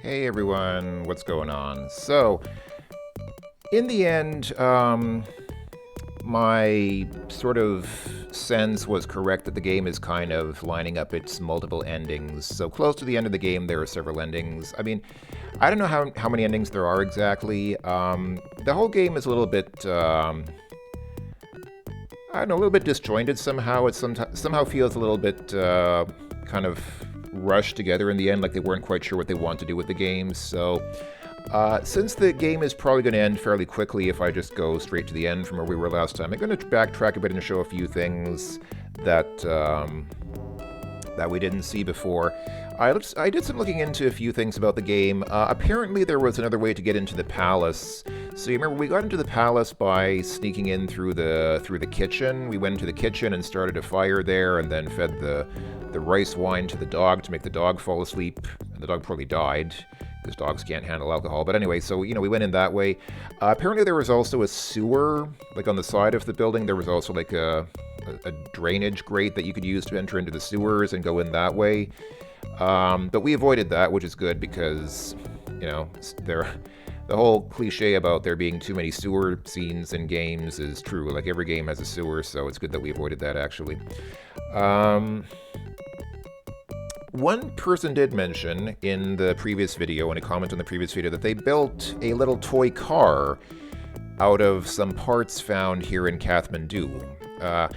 Hey everyone, what's going on? So, in the end, my sort of sense was correct that the game is kind of lining up its multiple endings. So, close to the end of the game, there are several endings. I mean, I don't know how many endings there are exactly. The whole game is a little bit, I don't know, a little bit disjointed somehow. It somehow feels a little bit kind of rushed together in the end, like they weren't quite sure what they want to do with the game. So, since the game is probably going to end fairly quickly if I just go straight to the end from where we were last time, I'm going to backtrack a bit and show a few things that that we didn't see before. I did some looking into a few things about the game. Apparently there was another way to get into the palace. So you remember we got into the palace by sneaking in through the kitchen. We went into the kitchen and started a fire there, and then fed the rice wine to the dog to make the dog fall asleep. And the dog probably died because dogs can't handle alcohol. But anyway, so we went in that way. Apparently there was also a sewer, like on the side of the building. There was also like a drainage grate that you could use to enter into the sewers and go in that way. But we avoided that, which is good because, the whole cliche about there being too many sewer scenes in games is true. Like every game has a sewer, so it's good that we avoided that actually. One person did mention in the previous video, in a comment on the previous video, that they built a little toy car out of some parts found here in Kathmandu. Out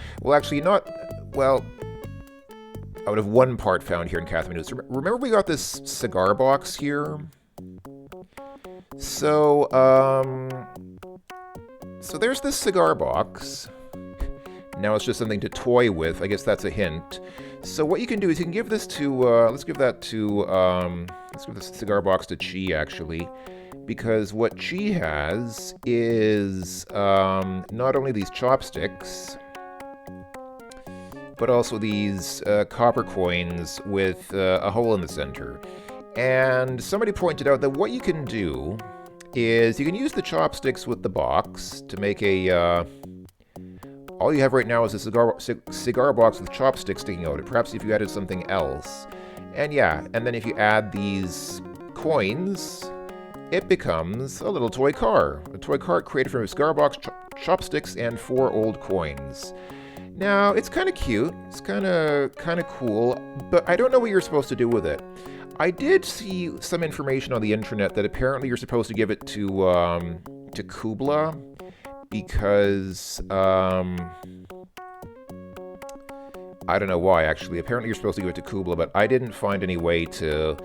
of one part found here in Kathmandu. So remember we got this cigar box here? So there's this cigar box. Now it's just something to toy with. I guess that's a hint. So what you can do is you can give this to, let's give this cigar box to Chi, actually. Because what Chi has is not only these chopsticks, but also these copper coins with a hole in the center. And somebody pointed out that what you can do is you can use the chopsticks with the box to make a... all you have right now is a cigar box with chopsticks sticking out. Perhaps if you added something else. And then if you add these coins, it becomes a little toy car. A toy car created from a cigar box, chopsticks, and 4 old coins. Now, it's kind of cute, it's kind of cool, but I don't know what you're supposed to do with it. I did see some information on the internet that apparently you're supposed to give it to Kubla, because, I don't know why, actually. Apparently you're supposed to give it to Kubla, but I didn't find any way to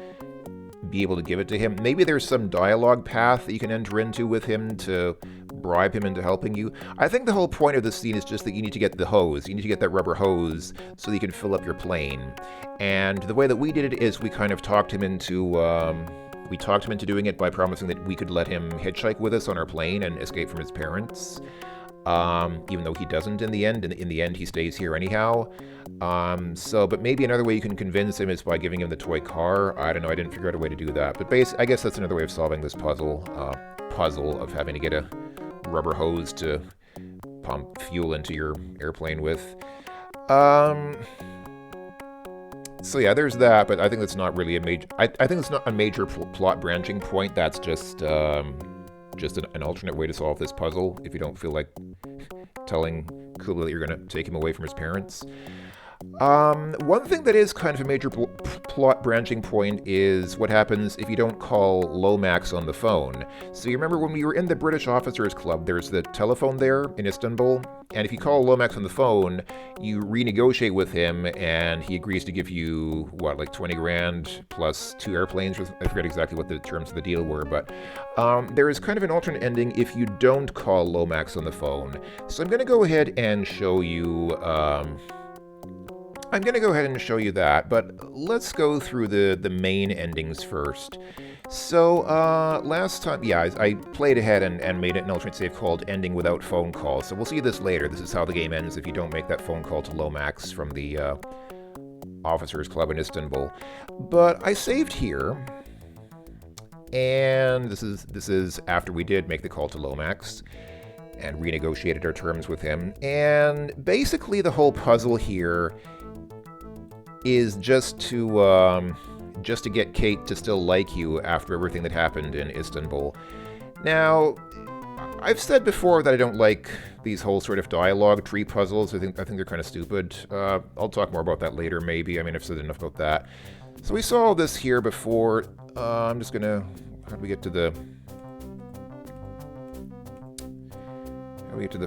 be able to give it to him. Maybe there's some dialogue path that you can enter into with him to bribe him into helping you. I think the whole point of this scene is just that you need to get the hose. You need to get that rubber hose so that you can fill up your plane. And the way that we did it is we kind of talked him into doing it by promising that we could let him hitchhike with us on our plane and escape from his parents. Even though he doesn't in the end. In the end, he stays here anyhow. But maybe another way you can convince him is by giving him the toy car. I don't know, I didn't figure out a way to do that. But I guess that's another way of solving this puzzle of having to get a rubber hose to pump fuel into your airplane with. So yeah, there's that, but I think that's not really a major... I think it's not a major plot branching point. That's just an alternate way to solve this puzzle if you don't feel like telling Kubla that you're going to take him away from his parents. One thing that is kind of a major plot branching point is what happens if you don't call Lomax on the phone. So you remember when we were in the British Officers Club, there's the telephone there in Istanbul, and if you call Lomax on the phone, you renegotiate with him, and he agrees to give you, like 20 grand plus 2 airplanes? I forget exactly what the terms of the deal were, but there is kind of an alternate ending if you don't call Lomax on the phone. So I'm going to go ahead and show you... that, but let's go through the main endings first. So, last time, I played ahead and made an alternate save called Ending Without Phone Call, so we'll see this later. This is how the game ends if you don't make that phone call to Lomax from the Officers Club in Istanbul. But I saved here, and this is after we did make the call to Lomax and renegotiated our terms with him, and basically the whole puzzle here is just to just to get Kate to still like you after everything that happened in Istanbul. Now, I've said before that I don't like these whole sort of dialogue tree puzzles. I think they're kind of stupid. I'll talk more about that later, maybe. I mean, I've said enough about that. So we saw all this here before. I'm just gonna... How do we get to the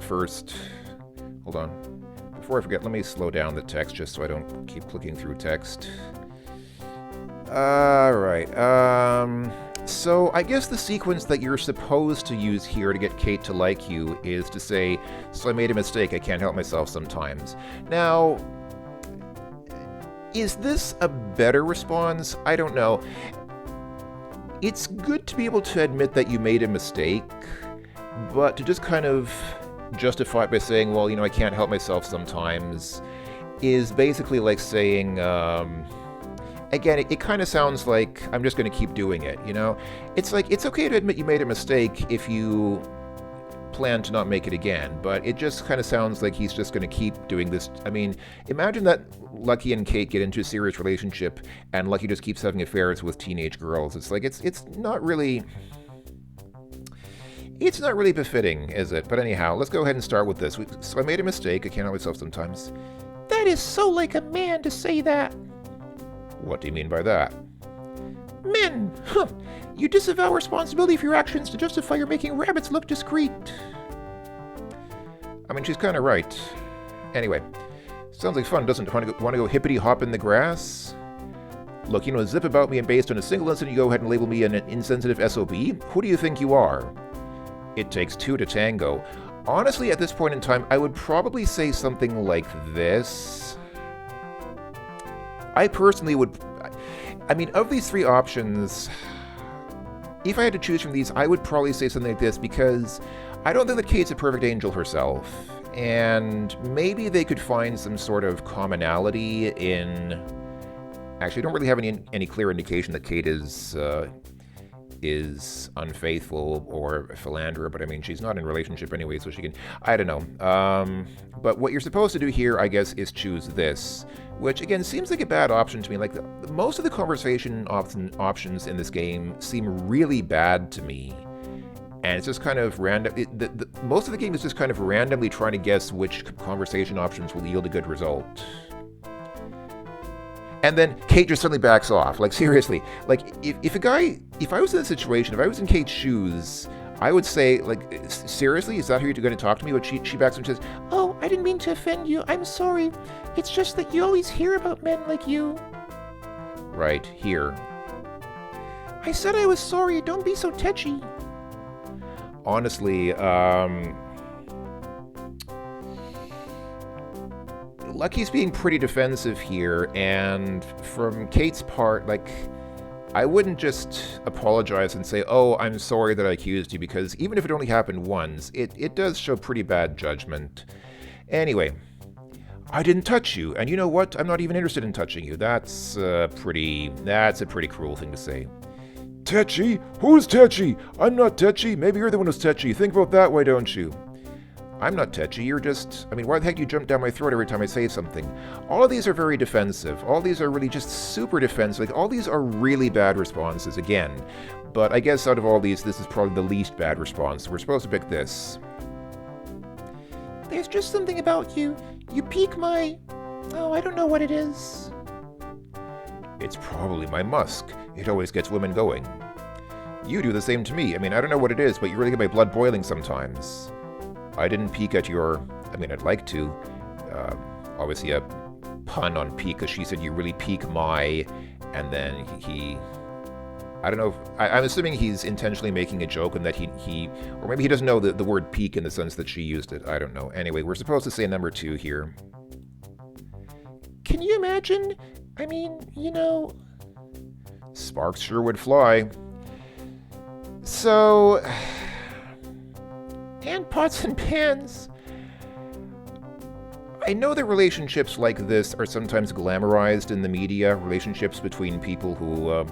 first... Hold on. Before I forget, let me slow down the text just so I don't keep clicking through text. Alright, so I guess the sequence that you're supposed to use here to get Kate to like you is to say, so I made a mistake, I can't help myself sometimes. Now, is this a better response? I don't know. It's good to be able to admit that you made a mistake, but to just kind of justify it by saying, well, I can't help myself sometimes, is basically like saying, again, it kind of sounds like I'm just going to keep doing it, It's like, it's okay to admit you made a mistake if you plan to not make it again, but it just kind of sounds like he's just going to keep doing this. I mean, imagine that Lucky and Kate get into a serious relationship and Lucky just keeps having affairs with teenage girls. It's like, it's not really... It's not really befitting, is it? But anyhow, let's go ahead and start with this. So I made a mistake. I can't help myself sometimes. That is so like a man to say that. What do you mean by that? Men! Huh. You disavow responsibility for your actions to justify your making rabbits look discreet. I mean, she's kind of right. Anyway, sounds like fun, doesn't it? Want to go hippity-hop in the grass? Look, zip about me and based on a single incident, you go ahead and label me an insensitive SOB? Who do you think you are? It takes two to tango. Honestly, at this point in time, I would probably say something like this. I personally would... I mean, of these three options, if I had to choose from these, I would probably say something like this, because I don't think that Kate's a perfect angel herself. And maybe they could find some sort of commonality in... Actually, I don't really have any clear indication that Kate is unfaithful or a philanderer, but I mean, she's not in a relationship anyway, so she can... I don't know. But what you're supposed to do here, I guess, is choose this, which, again, seems like a bad option to me. Like, most of the conversation options in this game seem really bad to me. And it's just kind of random. Most of the game is just kind of randomly trying to guess which conversation options will yield a good result. And then Kate just suddenly backs off. Like, seriously. Like, if I was in this situation, if I was in Kate's shoes, I would say, like, seriously? Is that how you're going to talk to me? But she backs up and says, oh, I didn't mean to offend you. I'm sorry. It's just that you always hear about men like you. Right, here. I said I was sorry. Don't be so touchy. Honestly, Lucky's being pretty defensive here, and from Kate's part, like, I wouldn't just apologize and say, oh, I'm sorry that I accused you, because even if it only happened once, it does show pretty bad judgment. Anyway, I didn't touch you, and you know what? I'm not even interested in touching you. That's a pretty cruel thing to say. Tetchy? Who's Tetchy? I'm not Tetchy. Maybe you're the one who's Tetchy. Think about that, why don't you? I'm not Tetchy, you're just... I mean, why the heck do you jump down my throat every time I say something? All of these are very defensive. All these are really just super defensive. Like, all these are really bad responses, again. But I guess out of all these, this is probably the least bad response. So we're supposed to pick this. There's just something about you. You pique my... Oh, I don't know what it is. It's probably my musk. It always gets women going. You do the same to me. I mean, I don't know what it is, but you really get my blood boiling sometimes. I didn't peek at your... I mean, I'd like to. Obviously a pun on peek, because she said you really peak my... And then he... I don't know. I'm assuming he's intentionally making a joke and that he... Or maybe he doesn't know the word peak in the sense that she used it. I don't know. Anyway, we're supposed to say number 2 here. Can you imagine? I mean, Sparks sure would fly. So... And pots and pans. I know that relationships like this are sometimes glamorized in the media, relationships between people who,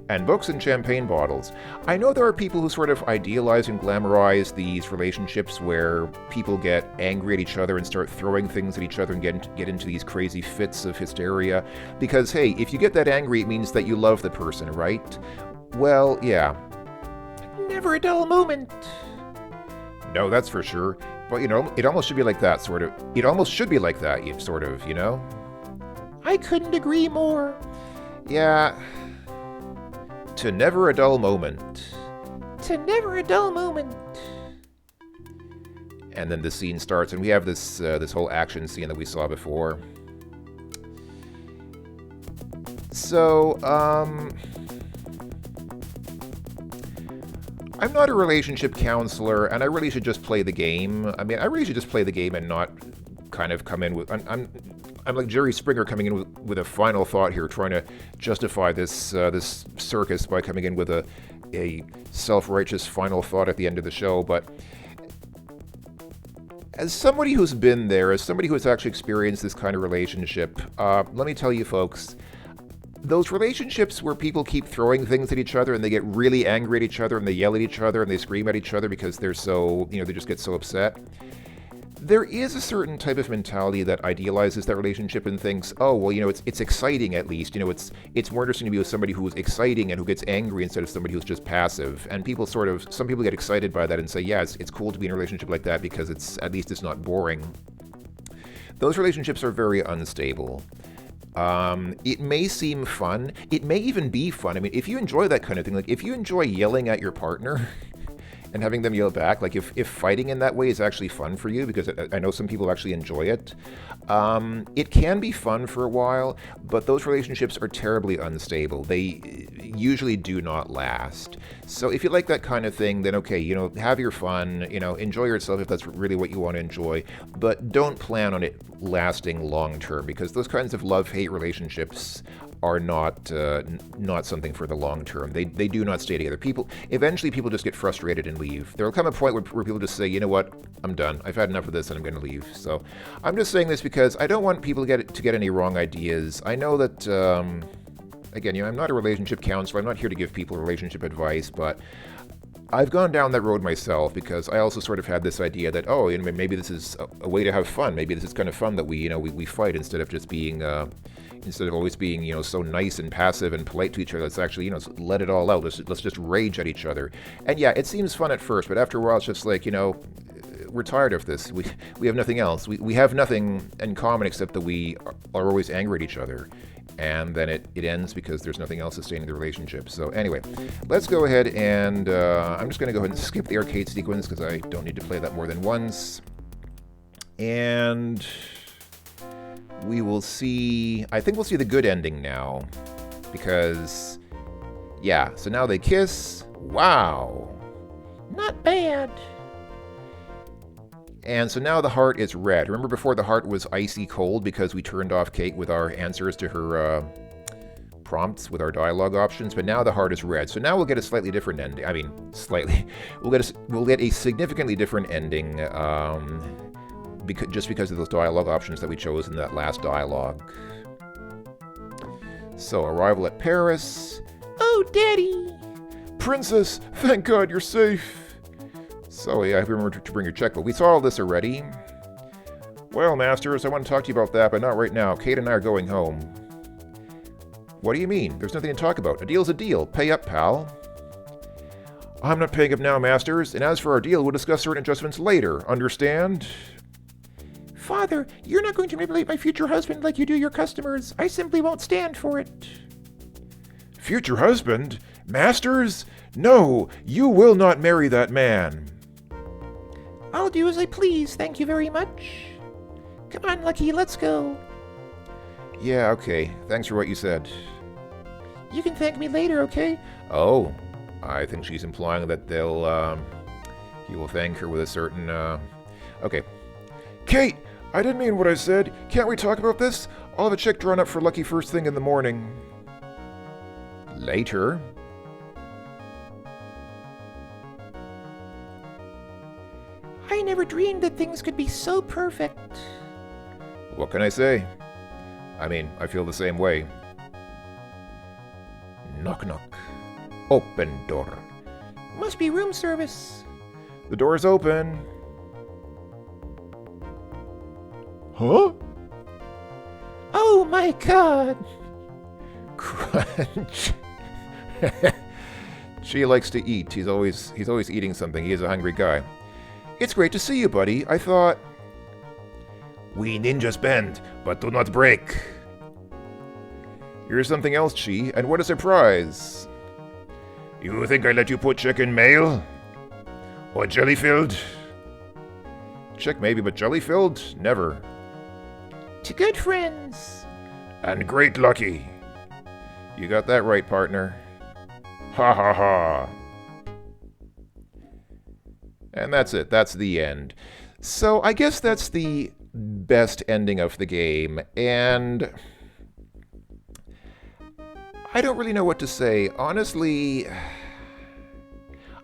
and books and champagne bottles. I know there are people who sort of idealize and glamorize these relationships where people get angry at each other and start throwing things at each other and get into these crazy fits of hysteria. Because, hey, if you get that angry, it means that you love the person, right? Well, yeah. Never a dull moment. No, that's for sure. But, you know, it almost should be like that, sort of. It almost should be like that, sort of, you know? I couldn't agree more. Yeah. To never a dull moment. To never a dull moment. And then the scene starts, and we have this this whole action scene that we saw before. So, I'm not a relationship counselor, and I really should just play the game. I mean, I really should just play the game and not kind of come in with... I'm like Jerry Springer coming in with a final thought here, trying to justify this this circus by coming in with a self-righteous final thought at the end of the show. But as somebody who's been there, as somebody who has actually experienced this kind of relationship, let me tell you folks, those relationships where people keep throwing things at each other and they get really angry at each other and they yell at each other and they scream at each other because they're so, you know, they just get so upset. There is a certain type of mentality that idealizes that relationship and thinks, oh, well, you know, it's exciting at least. You know, it's more interesting to be with somebody who's exciting and who gets angry instead of somebody who's just passive. And people some people get excited by that and say, yeah, it's cool to be in a relationship like that because at least it's not boring. Those relationships are very unstable. It may seem fun. It may even be fun. I mean, if you enjoy that kind of thing, like if you enjoy yelling at your partner and having them yell back, like if fighting in that way is actually fun for you, because I know some people actually enjoy it, it can be fun for a while, but those relationships are terribly unstable. They usually do not last. So if you like that kind of thing, then okay, you know, have your fun, you know, enjoy yourself if that's really what you want to enjoy, but don't plan on it lasting long term, because those kinds of love-hate relationships are not something for the long term. They do not stay together. Eventually people just get frustrated and leave. There will come a point where people just say, you know what, I'm done. I've had enough of this and I'm going to leave. So I'm just saying this because I don't want people to get any wrong ideas. I know that, again, you know, I'm not a relationship counselor. I'm not here to give people relationship advice, but I've gone down that road myself because I also sort of had this idea that, oh, you know, maybe this is a way to have fun. Maybe this is kind of fun that we fight instead of just being, instead of always being, you know, so nice and passive and polite to each other. Let's actually, you know, let it all out. Let's just rage at each other. And yeah, it seems fun at first, but after a while, it's just like, you know, we're tired of this. We have nothing else. We have nothing in common except that we are always angry at each other. And then it ends because there's nothing else sustaining the relationship. So anyway, let's go ahead and I'm just going to go ahead and skip the arcade sequence because I don't need to play that more than once. And we will see, I think we'll see the good ending now. Because, yeah, so now they kiss. Wow. Not bad. And so now the heart is red. Remember before the heart was icy cold because we turned off Kate with our answers to her prompts with our dialogue options, but now the heart is red. So now we'll get a slightly different ending. I mean, slightly. We'll get a significantly different ending just because of those dialogue options that we chose in that last dialogue. So, arrival at Paris. Oh, Daddy! Princess, thank God you're safe. So yeah, remember to bring your checkbook. We saw all this already. Well, Masters, I want to talk to you about that, but not right now. Kate and I are going home. What do you mean? There's nothing to talk about. A deal's a deal. Pay up, pal. I'm not paying up now, Masters, and as for our deal, we'll discuss certain adjustments later. Understand? Father, you're not going to manipulate my future husband like you do your customers. I simply won't stand for it. Future husband? Masters? No, you will not marry that man. I'll do as I please, thank you very much. Come on, Lucky, let's go. Yeah, okay. Thanks for what you said. You can thank me later, okay? Oh, I think she's implying that he will thank her with a certain, okay. Kate, I didn't mean what I said. Can't we talk about this? I'll have a check drawn up for Lucky first thing in the morning. Later? I never dreamed that things could be so perfect. What can I say? I mean, I feel the same way. Knock knock. Open door. Must be room service. The door's open. Huh? Oh my god! Crunch. She likes to eat. He's always eating something. He is a hungry guy. It's great to see you, buddy. I thought... We ninjas bend, but do not break. Here's something else, Chi, and what a surprise. You think I let you put chick in mail? Or jelly-filled? Chick maybe, but jelly-filled? Never. To good friends. And great lucky. You got that right, partner. Ha ha ha. And that's it. That's the end. So I guess that's the best ending of the game, and I don't really know what to say. Honestly,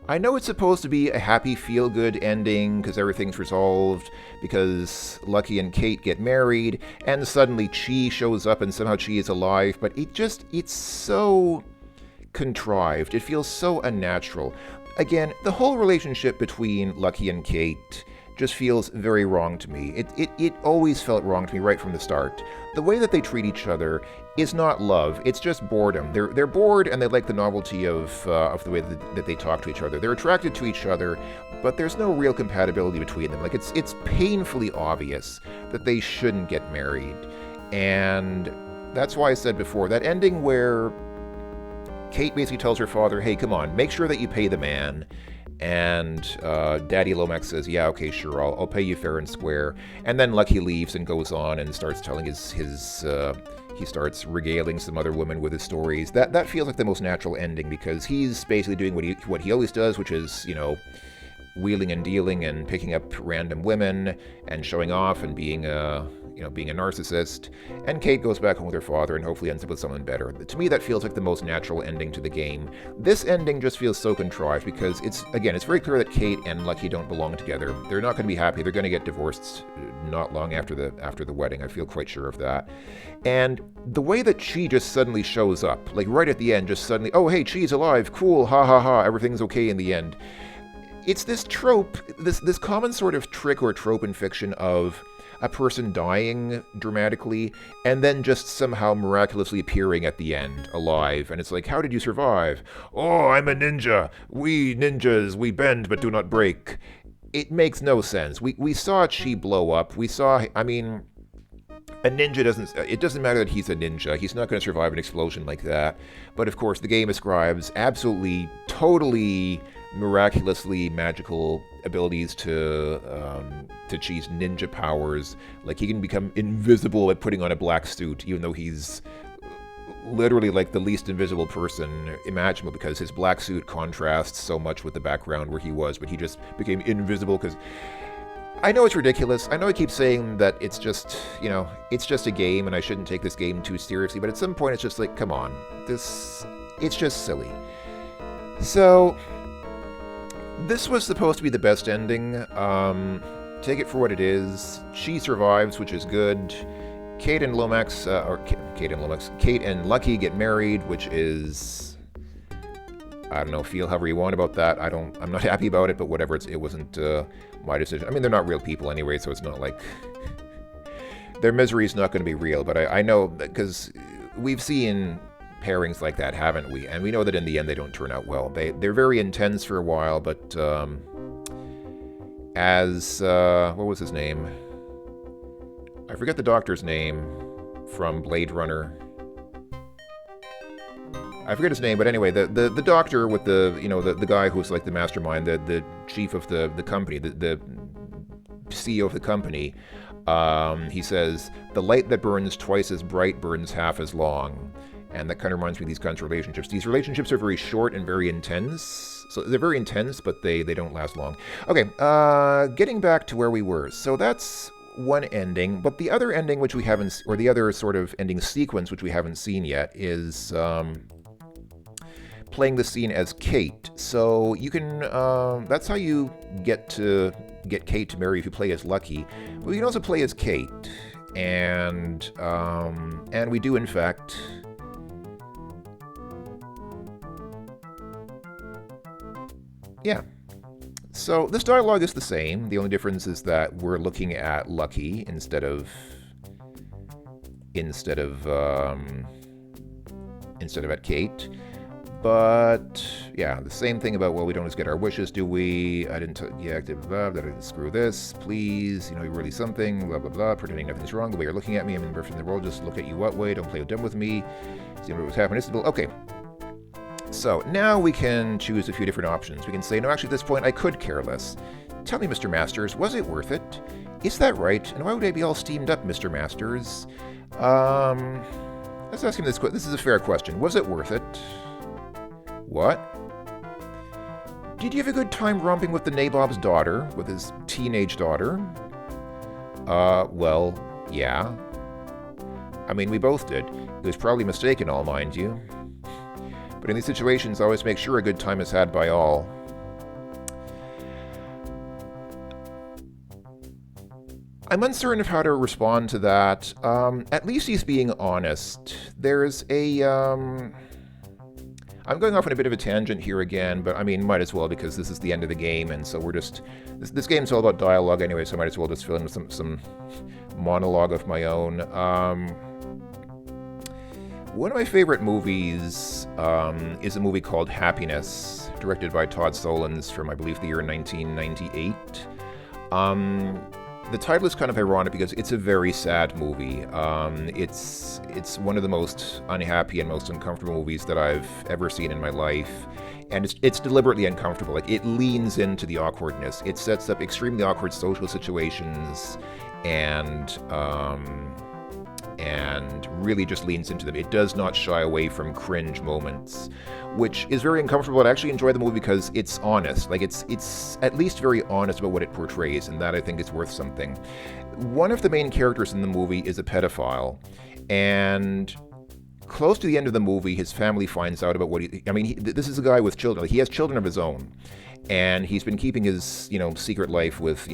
I know it's supposed to be a happy, feel-good ending because everything's resolved, because Lucky and Kate get married, and suddenly Chi shows up and somehow Chi is alive, but it's so contrived. It feels so unnatural. Again, the whole relationship between Lucky and Kate just feels very wrong to me. It always felt wrong to me right from the start. The way that they treat each other is not love, it's just boredom. They're bored and they like the novelty of the way that they talk to each other. They're attracted to each other, but there's no real compatibility between them. Like, it's painfully obvious that they shouldn't get married. And that's why I said before, that ending where Kate basically tells her father, hey, come on, make sure that you pay the man. And Daddy Lomax says, yeah, okay, sure, I'll pay you fair and square. And then Lucky leaves and goes on and starts telling he starts regaling some other woman with his stories. That feels like the most natural ending, because he's basically doing what he always does, which is, wheeling and dealing and picking up random women and showing off and being a narcissist. And Kate goes back home with her father and hopefully ends up with someone better. To me, that feels like the most natural ending to the game. This ending just feels so contrived because it's very clear that Kate and Lucky don't belong together. They're not going to be happy. They're going to get divorced not long after the wedding. I feel quite sure of that. And the way that Chi just suddenly shows up, like right at the end, just suddenly, oh hey, Chi's alive, cool, ha ha ha, everything's okay in the end. It's this trope, this common sort of trick or trope in fiction of a person dying dramatically and then just somehow miraculously appearing at the end, alive. And it's like, how did you survive? Oh, I'm a ninja. We ninjas, we bend but do not break. It makes no sense. We saw Chi blow up. A ninja it doesn't matter that he's a ninja. He's not going to survive an explosion like that. But of course, the game ascribes absolutely, totally miraculously magical abilities to Chi's ninja powers. Like, he can become invisible by putting on a black suit, even though he's literally like the least invisible person imaginable, because his black suit contrasts so much with the background where he was, but he just became invisible because... I know it's ridiculous. I know I keep saying that it's just a game and I shouldn't take this game too seriously, but at some point it's just like, come on, it's just silly. So, this was supposed to be the best ending. Take it for what it is. Chi survives, which is good. Kate and Lucky get married, which is... I don't know, feel however you want about that. I'm not happy about it, but whatever, it wasn't my decision. I mean, they're not real people anyway, so it's not like... Their misery is not going to be real, but I know, because we've seen pairings like that, haven't we? And we know that in the end they don't turn out well. They're very intense for a while, but what was his name? I forget the doctor's name from Blade Runner. I forget his name, but anyway, the doctor with the guy who's like the mastermind, the chief of the company, the CEO of the company, he says, the light that burns twice as bright burns half as long. And that kind of reminds me of these kinds of relationships. These relationships are very short and very intense. So they're very intense, but they don't last long. Okay, getting back to where we were. So that's one ending, but the other ending which we haven't, or the other sort of ending sequence which we haven't seen yet is... playing the scene as Kate. So you can, that's how you get Kate to marry if you play as Lucky. But you can also play as Kate. and we do in fact. Yeah. So this dialogue is the same. The only difference is that we're looking at Lucky instead of at Kate. But yeah, the same thing about, well, we don't always get our wishes, do we? I didn't blah, screw this, please, you're really something, blah blah blah, pretending nothing's wrong, the way you're looking at me, I'm in the perfect in the world, just look at you what way, don't play dumb with me, see what was happening. Okay. So now we can choose a few different options. We can say, no, actually at this point I could care less. Tell me, Mr. Masters, was it worth it? Is that right? And why would I be all steamed up, Mr. Masters? Let's ask him this question. This is a fair question. Was it worth it? What? Did you have a good time romping with the nabob's daughter, with his teenage daughter? Well, yeah. I mean, we both did. It was probably a mistake and all, mind you. But in these situations, always make sure a good time is had by all. I'm uncertain of how to respond to that. At least he's being honest. There's a... I'm going off on a bit of a tangent here again, but I mean, might as well, because this is the end of the game, and so we're just... This game's all about dialogue anyway, so I might as well just fill in with some monologue of my own. One of my favorite movies is a movie called Happiness, directed by Todd Solondz from, I believe, the year 1998. The title is kind of ironic because it's a very sad movie. It's one of the most unhappy and most uncomfortable movies that I've ever seen in my life. And it's deliberately uncomfortable. Like, it leans into the awkwardness. It sets up extremely awkward social situations and really just leans into them. It does not shy away from cringe moments, which is very uncomfortable. I actually enjoy the movie because it's honest. Like, it's at least very honest about what it portrays, and that I think is worth something. One of the main characters in the movie is a pedophile, and close to the end of the movie, his family finds out about what this is a guy with children. Like, he has children of his own, and he's been keeping his, secret life with,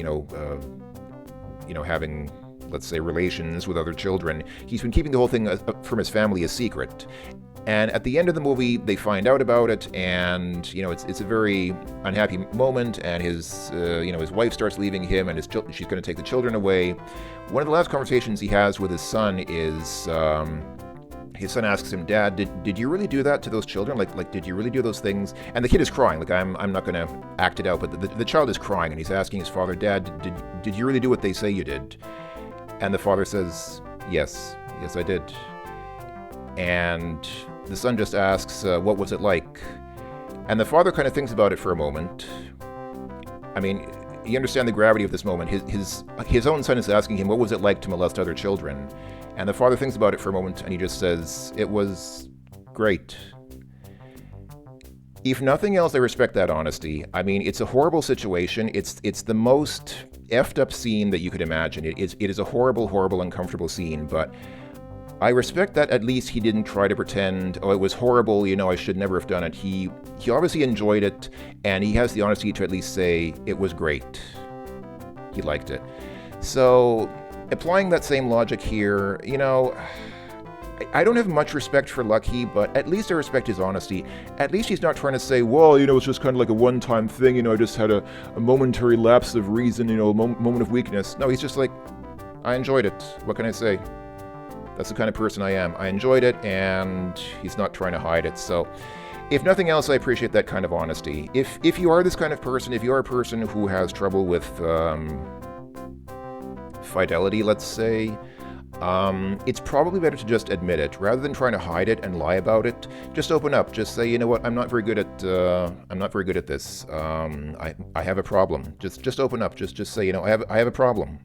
having, let's say, relations with other children. He's been keeping the whole thing from his family a secret. And at the end of the movie, they find out about it, and, it's a very unhappy moment, and his wife starts leaving him, and she's going to take the children away. One of the last conversations he has with his son is, his son asks him, Dad, did you really do that to those children? Like, did you really do those things? And the kid is crying. Like, I'm not going to act it out, but the child is crying, and he's asking his father, Dad, did you really do what they say you did? And the father says, yes, I did. And the son just asks, what was it like? And the father kind of thinks about it for a moment. I mean, you understand the gravity of this moment. His own son is asking him, what was it like to molest other children? And the father thinks about it for a moment, and he just says, it was great. If nothing else, I respect that honesty. I mean, it's a horrible situation. It's the most effed up scene that you could imagine. It is a horrible, horrible, uncomfortable scene, but I respect that at least he didn't try to pretend, oh, it was horrible, I should never have done it. He obviously enjoyed it, and he has the honesty to at least say it was great. He liked it. So, applying that same logic here, I don't have much respect for Lucky, but at least I respect his honesty. At least he's not trying to say, well, it's just kind of like a one-time thing, I just had a momentary lapse of reason, a moment of weakness. No, he's just like, I enjoyed it. What can I say? That's the kind of person I am. I enjoyed it, and he's not trying to hide it. So, if nothing else, I appreciate that kind of honesty. If you are this kind of person, if you are a person who has trouble with fidelity, let's say, it's probably better to just admit it rather than trying to hide it and lie about it. Just open up. Just say, you know what, I'm not very good at this. I have a problem. Just open up. Just say, I have a problem.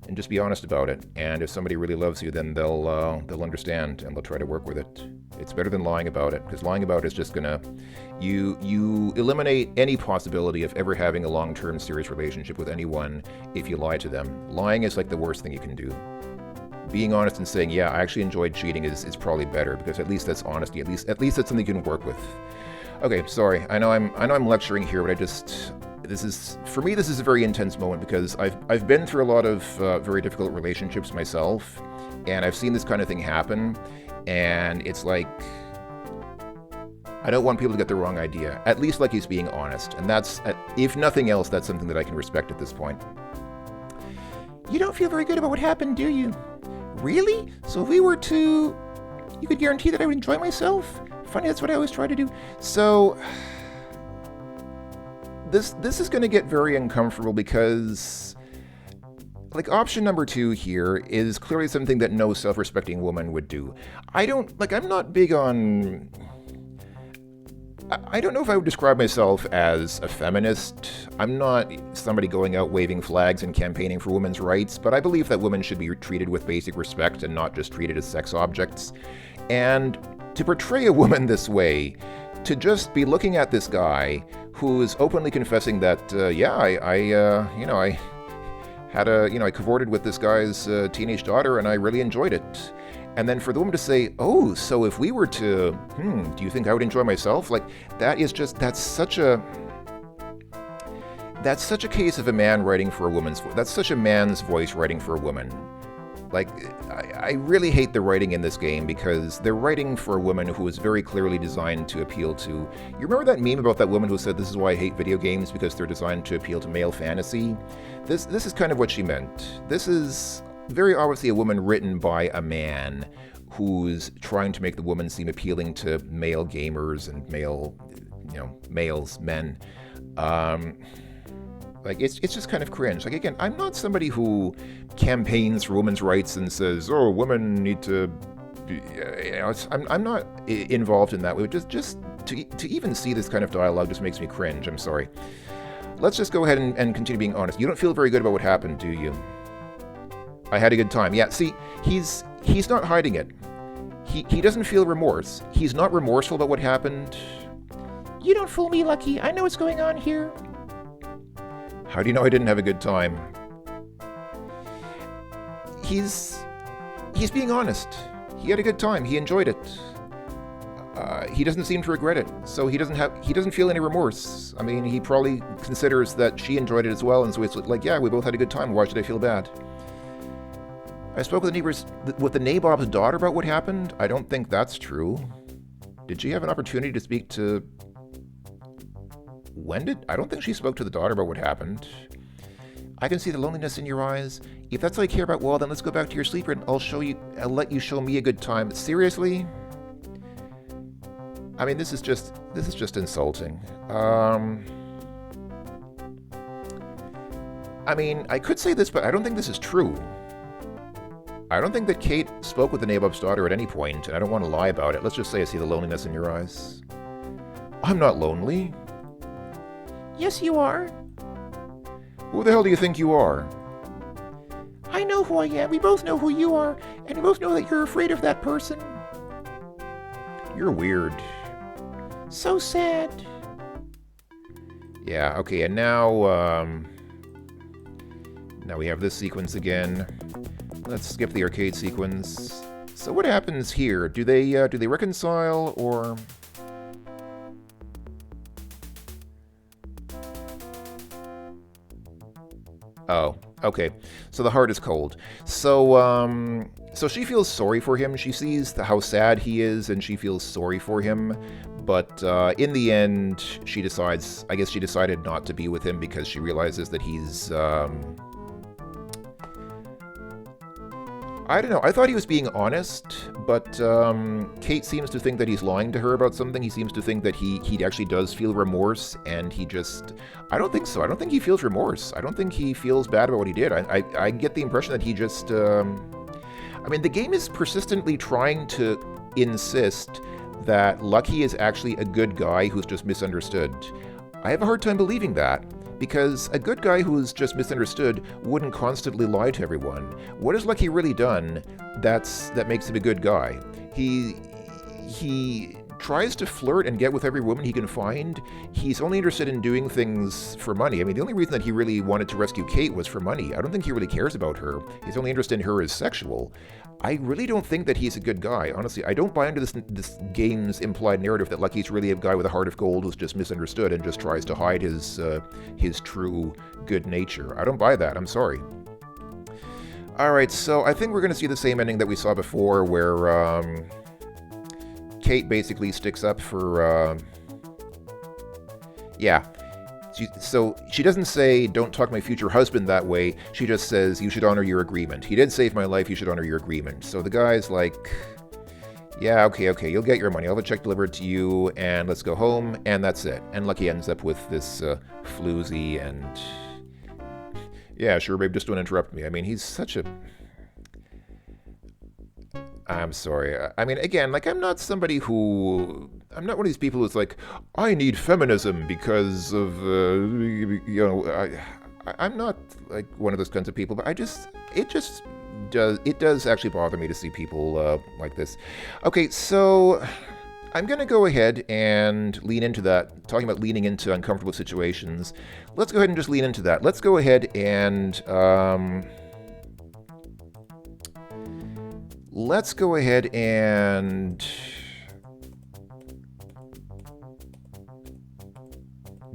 And just be honest about it. And if somebody really loves you, then they'll understand and they'll try to work with it. It's better than lying about it, because lying about it is just gonna you eliminate any possibility of ever having a long-term serious relationship with anyone if you lie to them. Lying is like the worst thing you can do. Being honest and saying, yeah, I actually enjoyed cheating is probably better, because at least that's honesty. At least that's something you can work with. Okay, sorry. I know I'm lecturing here, but for me, this is a very intense moment because I've been through a lot of very difficult relationships myself, and I've seen this kind of thing happen, and it's like, I don't want people to get the wrong idea. At least like he's being honest, and that's, if nothing else, that's something that I can respect at this point. You don't feel very good about what happened, do you? Really? So if we were to... You could guarantee that I would enjoy myself? Funny, that's what I always try to do. So... This is going to get very uncomfortable because... Like, option number 2 here is clearly something that no self-respecting woman would do. I'm not big on... I don't know if I would describe myself as a feminist. I'm not somebody going out waving flags and campaigning for women's rights, but I believe that women should be treated with basic respect and not just treated as sex objects. And to portray a woman this way, to just be looking at this guy who's openly confessing that, I cavorted with this guy's teenage daughter and I really enjoyed it. And then for the woman to say, oh, so if we were to, do you think I would enjoy myself? Like, that's such a case of a man writing for a woman's voice. That's such a man's voice writing for a woman. Like, I really hate the writing in this game because they're writing for a woman who is very clearly designed to appeal to... You remember that meme about that woman who said, this is why I hate video games, because they're designed to appeal to male fantasy? This is kind of what she meant. This is very obviously a woman written by a man who's trying to make the woman seem appealing to male gamers and men. Like, it's just kind of cringe. Like, again, I'm not somebody who campaigns for women's rights and says, oh, women need to be, I'm not involved in that way. Just to even see this kind of dialogue just makes me cringe. I'm sorry. Let's just go ahead and continue being honest. You don't feel very good about what happened, do you? I had a good time. Yeah, see, he's not hiding it. He doesn't feel remorse. He's not remorseful about what happened. You don't fool me, Lucky. I know what's going on here. How do you know I didn't have a good time? He's being honest. He had a good time. He enjoyed it. He doesn't seem to regret it, so he doesn't feel any remorse. I mean, he probably considers that she enjoyed it as well, and so it's like, yeah, we both had a good time. Why should I feel bad? I spoke with the nabob's daughter about what happened. I don't think that's true. Did she have an opportunity to speak to... I don't think she spoke to the daughter about what happened. I can see the loneliness in your eyes. If that's all you care about, well, then let's go back to your sleeper and I'll let you show me a good time. Seriously? I mean, this is just insulting. I mean, I could say this, but I don't think this is true. I don't think that Kate spoke with the nabob's daughter at any point, and I don't want to lie about it. Let's just say I see the loneliness in your eyes. I'm not lonely. Yes, you are. Who the hell do you think you are? I know who I am. We both know who you are, and we both know that you're afraid of that person. You're weird. So sad. Yeah, okay, and now we have this sequence again. Let's skip the arcade sequence. So what happens here? Do they reconcile, or... Oh, okay. So the heart is cold. So she feels sorry for him. She sees how sad he is, and she feels sorry for him. But in the end, she decided not to be with him because she realizes that he's... I don't know. I thought he was being honest, but Kate seems to think that he's lying to her about something. He seems to think that he actually does feel remorse, and he just... I don't think so. I don't think he feels remorse. I don't think he feels bad about what he did. I get the impression that he just... I mean, the game is persistently trying to insist that Lucky is actually a good guy who's just misunderstood. I have a hard time believing that. Because a good guy who's just misunderstood wouldn't constantly lie to everyone. What has Lucky really done that makes him a good guy? He tries to flirt and get with every woman he can find. He's only interested in doing things for money. I mean, the only reason that he really wanted to rescue Kate was for money. I don't think he really cares about her. His only interest in her is sexual. I really don't think that he's a good guy. Honestly, I don't buy into this game's implied narrative that Lucky's really a guy with a heart of gold who's just misunderstood and just tries to hide his true good nature. I don't buy that. I'm sorry. Alright, so I think we're going to see the same ending that we saw before, where Kate basically sticks up for... yeah. So she doesn't say, don't talk to my future husband that way. She just says, you should honor your agreement. He did save my life, you should honor your agreement. So the guy's like, yeah, okay, you'll get your money. I'll have a check delivered to you, and let's go home, and that's it. And Lucky ends up with this floozy and... yeah, sure, babe, just don't interrupt me. I mean, he's such a... I'm sorry. I mean, again, like, I'm not somebody who... I'm not one of these people who's like, I need feminism because of, I'm not, like, one of those kinds of people, but it does actually bother me to see people like this. Okay, so... I'm going to go ahead and lean into that, talking about leaning into uncomfortable situations. Let's go ahead and just lean into that. Let's go ahead and...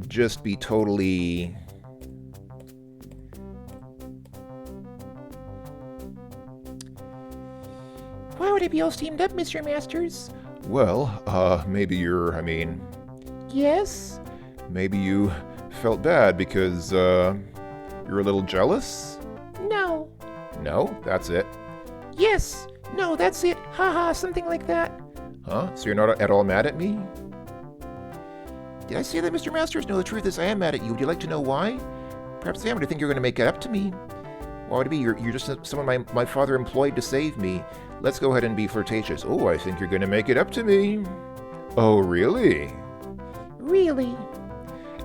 just be totally... Why would I be all steamed up, Mr. Masters? Well, maybe Yes? maybe you felt bad because, you're a little jealous? No. No? That's it? Yes. No, that's it. Haha, something like that. Huh? So you're not at all mad at me? Did I say that, Mr. Masters? No, the truth is I am mad at you. Would you like to know why? Perhaps I am, but I think you're going to make it up to me. Why would it be? You're just someone my father employed to save me. Let's go ahead and be flirtatious. Oh, I think you're going to make it up to me. Oh, really? Really?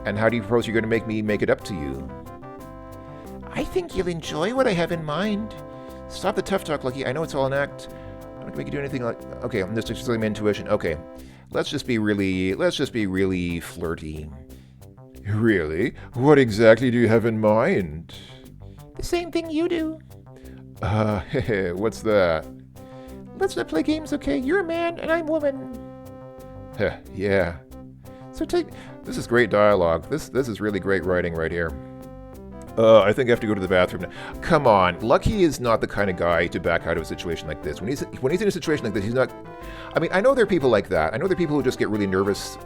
And how do you propose you're going to make me make it up to you? I think you'll enjoy what I have in mind. Stop the tough talk, Lucky. I know it's all an act. I'm not going to make you do anything like... Okay, I'm just exercising my intuition. Okay. Let's just be really flirty. Really? What exactly do you have in mind? The same thing you do. What's that? Let's not play games, okay? You're a man and I'm woman. Yeah. So take... This is great dialogue. This is really great writing right here. I think I have to go to the bathroom now. Come on, Lucky is not the kind of guy to back out of a situation like this. When he's in a situation like this, he's not... I mean, I know there are people like that. I know there are people who just get really nervous.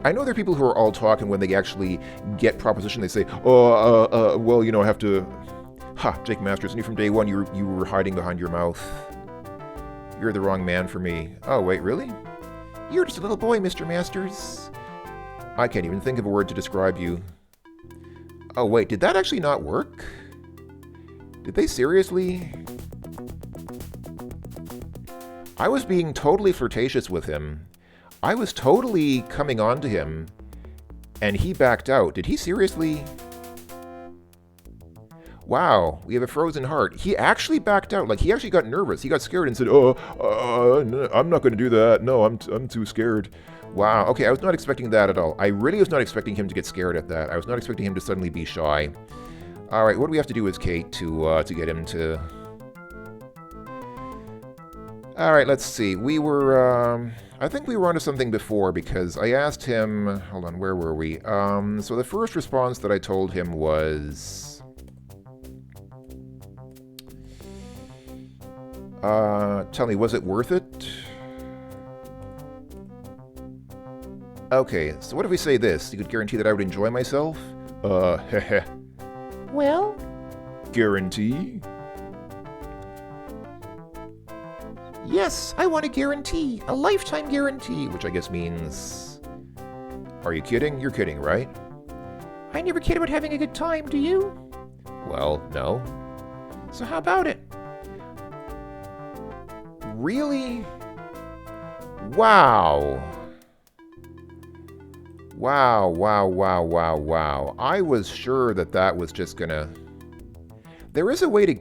I know there are people who are all talk, and when they actually get proposition, they say, well, you know, I have to... Ha, Jake Masters, I knew from day one you were hiding behind your mouth. You're the wrong man for me. Oh, wait, really? You're just a little boy, Mr. Masters. I can't even think of a word to describe you. Oh, wait, did that actually not work? Did they seriously? I was being totally flirtatious with him. I was totally coming on to him, and he backed out. Did he seriously? Wow, we have a frozen heart. He actually backed out. Like, he actually got nervous. He got scared and said, no, I'm not going to do that. No, I'm too scared. Wow, okay, I was not expecting that at all. I really was not expecting him to get scared at that. I was not expecting him to suddenly be shy. All right, what do we have to do with Kate to get him to... All right, let's see. We were, I think we were onto something before because I asked him... Hold on, where were we? So the first response that I told him was... tell me, was it worth it? Okay, so what if we say this? You could guarantee that I would enjoy myself? Heh. Well? Guarantee? Yes, I want a guarantee. A lifetime guarantee. Which I guess means... Are you kidding? You're kidding, right? I never kid about having a good time, do you? Well, no. So how about it? Really? Wow. Wow. I was sure that was just gonna... There is a way to...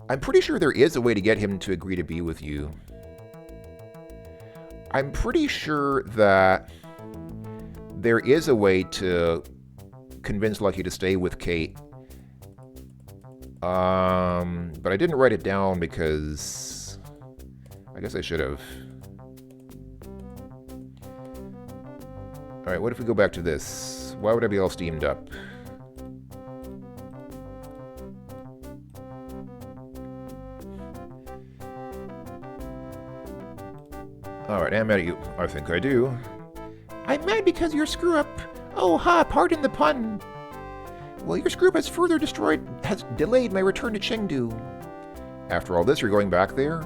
I'm pretty sure there is a way to get him to agree to be with you. I'm pretty sure that there is a way to convince Lucky to stay with Kate. But I didn't write it down because I guess I should have. Alright, what if we go back to this? Why would I be all steamed up? Alright, I'm mad at you. I think I do. I'm mad because your screw-up... Oh, ha, pardon the pun. Well, your screw-up has delayed my return to Chengdu. After all this, you're going back there?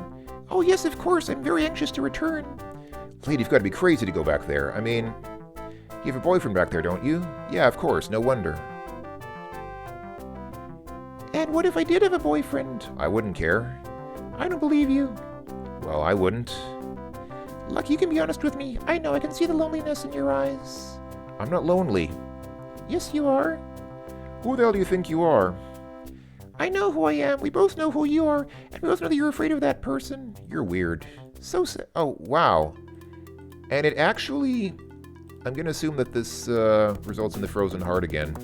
Oh, yes, of course. I'm very anxious to return. Lady, you've got to be crazy to go back there. I mean, you have a boyfriend back there, don't you? Yeah, of course. No wonder. And what if I did have a boyfriend? I wouldn't care. I don't believe you. Well, I wouldn't. Lucky, you can be honest with me. I know, I can see the loneliness in your eyes. I'm not lonely. Yes, you are. Who the hell do you think you are? I know who I am. We both know who you are, and we both know that you're afraid of that person. You're weird. So sad. Oh, wow. And it actually... I'm going to assume that this results in the frozen heart again.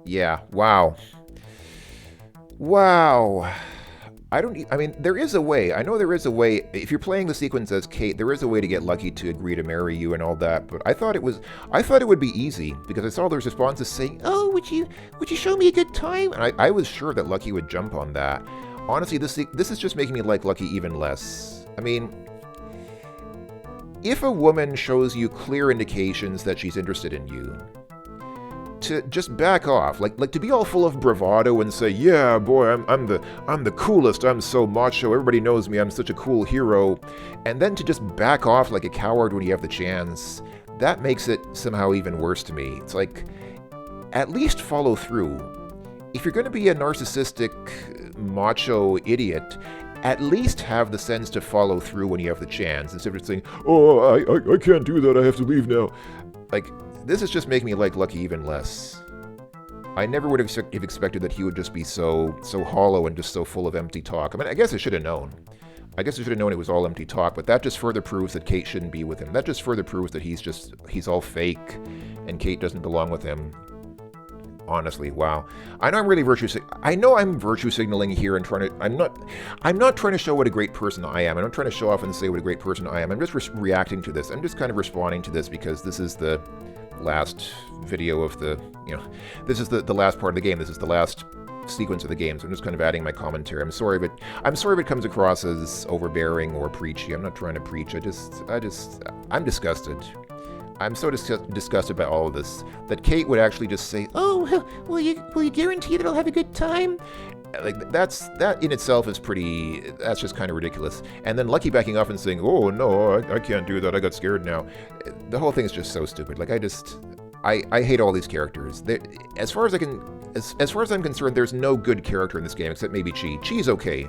Yeah, wow. Wow. I mean, there is a way. I know there is a way. If you're playing the sequence as Kate, there is a way to get Lucky to agree to marry you and all that. But I thought it would be easy because I saw those responses saying, "Oh, would you show me a good time?" And I was sure that Lucky would jump on that. Honestly, this is just making me like Lucky even less. I mean, if a woman shows you clear indications that she's interested in you, to just back off, like to be all full of bravado and say, "Yeah, boy, I'm the coolest. I'm so macho. Everybody knows me. I'm such a cool hero," and then to just back off like a coward when you have the chance, that makes it somehow even worse to me. It's like, at least follow through. If you're going to be a narcissistic, macho idiot, at least have the sense to follow through when you have the chance, instead of saying, "Oh, I can't do that. I have to leave now." Like, this is just making me like Lucky even less. I never would have expected that he would just be so hollow and just so full of empty talk. I mean, I guess I should have known. I guess I should have known it was all empty talk, but that just further proves that Kate shouldn't be with him. That just further proves that he's all fake, and Kate doesn't belong with him. Honestly, wow. I know I'm really I'm virtue signaling here and I'm not trying to show what a great person I am. I'm not trying to show off and say what a great person I am. I'm just reacting to this. I'm just kind of responding to this because this is the last video of the, this is the last part of the game. This is the last sequence of the game, so I'm just kind of adding my commentary. I'm sorry if it comes across as overbearing or preachy. I'm not trying to preach. I'm disgusted. I'm so disgusted by all of this that Kate would actually just say, "Oh, will you guarantee that I'll have a good time?" Like, that in itself is that's just kind of ridiculous. And then Lucky backing off and saying, "Oh no, I can't do that. I got scared now." The whole thing is just so stupid. Like, I hate all these characters. As far as I'm concerned, there's no good character in this game except maybe Chi. Chi's okay.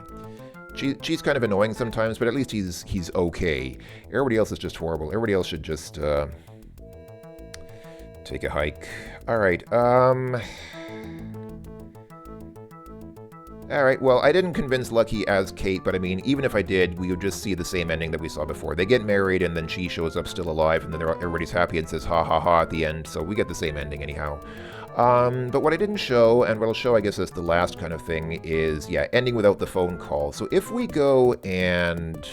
Chi's kind of annoying sometimes, but at least he's okay. Everybody else is just horrible. Everybody else should just take a hike. All right. Alright, well, I didn't convince Lucky as Kate, but I mean, even if I did, we would just see the same ending that we saw before. They get married, and then she shows up still alive, and then everybody's happy and says ha ha ha at the end, so we get the same ending anyhow. But what I didn't show, and what I'll show, I guess, as the last kind of thing, is, yeah, ending without the phone call. So if we go and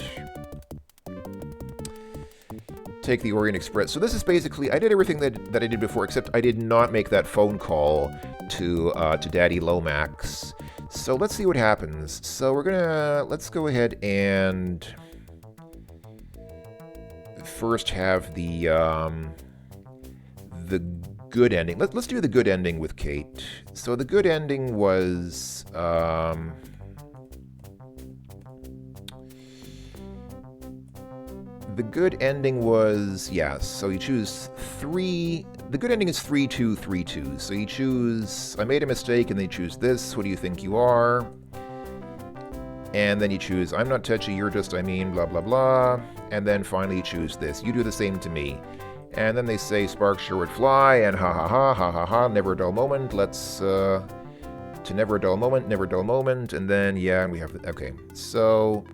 take the Orient Express. So this is basically, I did everything that I did before, except I did not make that phone call to Daddy Lomax. So let's see what happens. So let's go ahead and first have the good ending. Let's do the good ending with Kate. So the good ending was, yes, so you choose 3. The good ending is 3-2-3-2. So you choose, I made a mistake, and then you choose this. What do you think you are? And then you choose, I'm not touchy, you're just, blah, blah, blah. And then finally you choose this. You do the same to me. And then they say sparks sure would fly, and ha ha ha ha ha ha, never a dull moment. Let's to never a dull moment, never a dull moment, and then yeah, and we have okay. So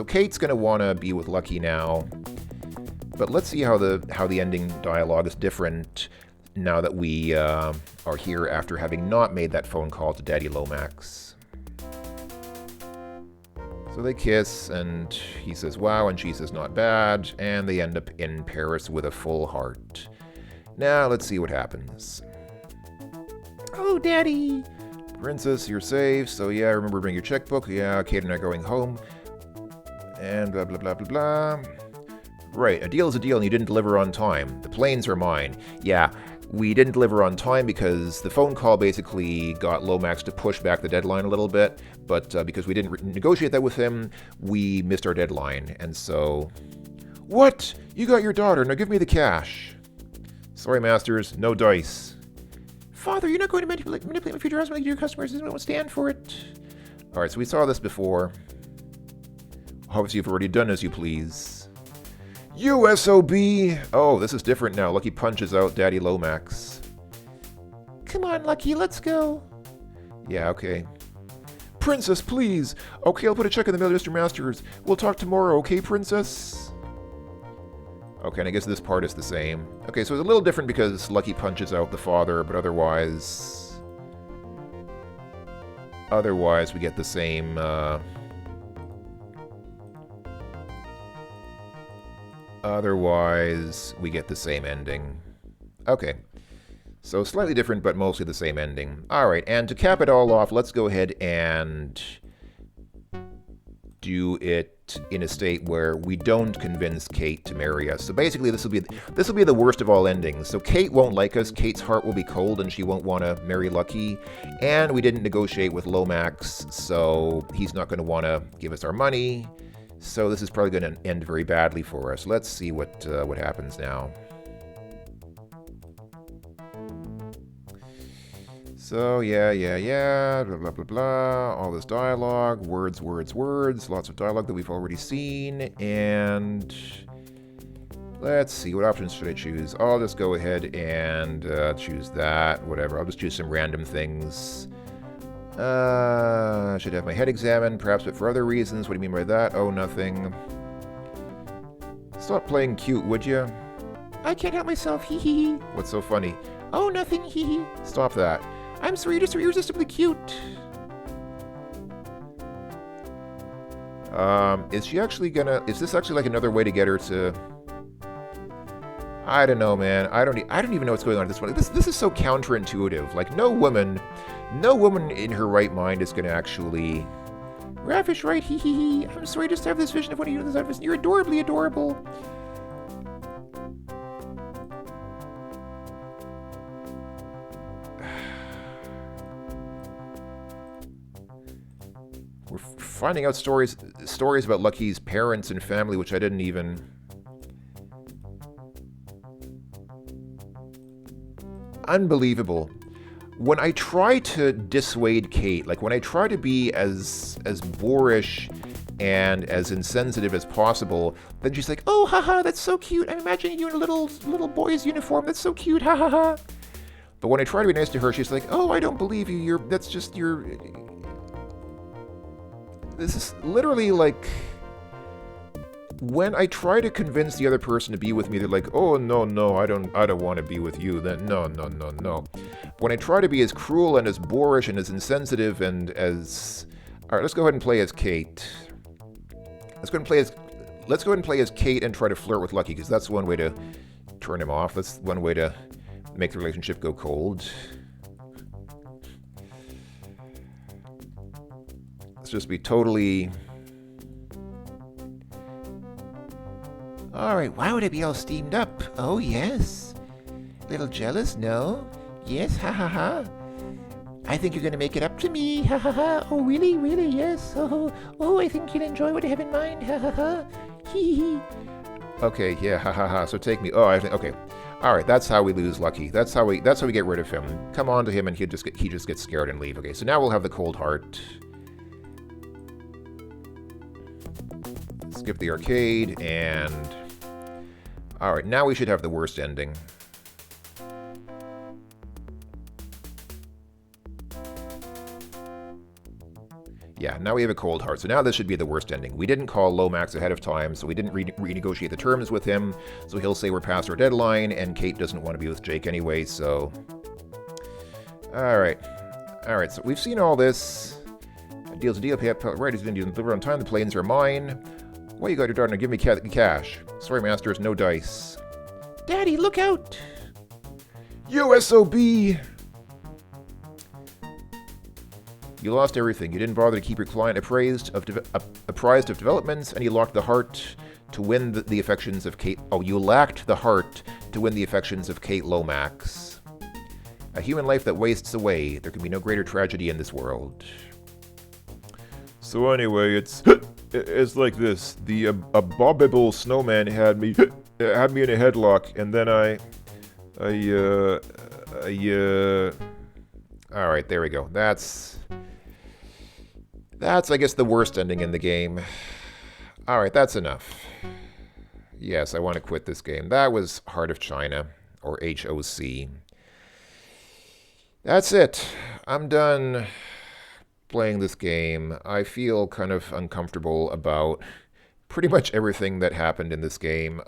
Kate's gonna wanna be with Lucky now, but let's see how the ending dialogue is different now that we are here after having not made that phone call to Daddy Lomax. So they kiss, and he says, wow, and she says, not bad, and they end up in Paris with a full heart. Now, let's see what happens. Oh, Daddy. Princess, you're safe, so yeah, remember to bring your checkbook. Yeah, Kate and I are going home. And blah, blah, blah, blah, blah. Right, a deal is a deal, and you didn't deliver on time. The planes are mine. Yeah, we didn't deliver on time because the phone call basically got Lomax to push back the deadline a little bit, but because we didn't negotiate that with him, we missed our deadline, and so... What? You got your daughter, now give me the cash. Sorry, Masters, no dice. Father, you're not going to manipulate my future husband like your customers. This won't stand for it. Alright, so we saw this before. Obviously, you've already done as you please. USOB! Oh, this is different now. Lucky punches out Daddy Lomax. Come on, Lucky, let's go. Yeah, okay. Princess, please! Okay, I'll put a check in the mail to Mr. Masters. We'll talk tomorrow, okay, Princess? Okay, and I guess this part is the same. Okay, so it's a little different because Lucky punches out the father, but otherwise... Otherwise, we get the same, Otherwise, we get the same ending. Okay. So slightly different, but mostly the same ending. Alright, and to cap it all off, let's go ahead and do it in a state where we don't convince Kate to marry us. So basically, this will be the worst of all endings. So Kate won't like us, Kate's heart will be cold, and she won't want to marry Lucky. And we didn't negotiate with Lomax, so he's not going to want to give us our money. So this is probably going to end very badly for us. Let's see what happens now. So yeah, blah blah blah blah. All this dialogue, words, lots of dialogue that we've already seen, and let's see, what options should I choose? I'll just go ahead and choose that. Whatever. I'll just choose some random things. I should have my head examined, perhaps, but for other reasons. What do you mean by that? Oh, nothing. Stop playing cute, would you? I can't help myself, hee hee hee. What's so funny? Oh, nothing, hee hee. Stop that. I'm sorry, you're just irresistibly cute. Is this actually like another way to get her to... I don't know, man. I don't even know what's going on at this point. This is so counterintuitive. Like, no woman in her right mind is going to actually... Raph is right, hee hee hee. I'm sorry, just have this vision of one of you in this office. You're adorably adorable. We're finding out stories about Lucky's parents and family, which I didn't even... Unbelievable. When I try to dissuade Kate, like when I try to be as boorish and as insensitive as possible, then she's like, "Oh, haha, that's so cute. I'm imagining you in a little boy's uniform. That's so cute, ha ha ha." But when I try to be nice to her, she's like, "Oh, I don't believe you. This is literally like, when I try to convince the other person to be with me, they're like, "Oh, no, I don't want to be with you." Then no. When I try to be as cruel and as boorish and as insensitive and as... Alright, let's go ahead and play as Kate. Let's go ahead and play as Kate and try to flirt with Lucky, because that's one way to turn him off. That's one way to make the relationship go cold. Let's just be totally... Alright, why would I be all steamed up? Oh, yes. Little jealous? No. Yes, ha ha ha. I think you're going to make it up to me, ha ha ha. Oh, really, yes. Oh, I think you'll enjoy what I have in mind, ha ha ha. Hee hee. Okay, yeah, ha ha ha. So take me. Oh, okay. All right, that's how we lose Lucky. That's how we get rid of him. Come on to him, and he just gets scared and leave. Okay, so now we'll have the cold heart. Skip the arcade, and Alright, now we should have the worst ending. Yeah, now we have a cold heart. So now this should be the worst ending. We didn't call Lomax ahead of time, so we didn't renegotiate the terms with him. So he'll say we're past our deadline, and Kate doesn't want to be with Jake anyway, so... Alright. Alright, so we've seen all this. A deal's a deal. Right, he's going to deliver on time. The planes are mine. Why you got your daughter? Give me cash. Sorry, masters, no dice. Daddy, look out! USOB! You lost everything. You didn't bother to keep your client apprised of developments, and you lacked the heart to win the affections of Kate. Oh, you lacked the heart to win the affections of Kate Lomax. A human life that wastes away. There can be no greater tragedy in this world. So anyway, it's like this. The abominable snowman had me in a headlock, and then all right, there we go. That's, I guess, the worst ending in the game. Alright, that's enough. Yes, I want to quit this game. That was Heart of China, or HOC. That's it. I'm done playing this game. I feel kind of uncomfortable about pretty much everything that happened in this game.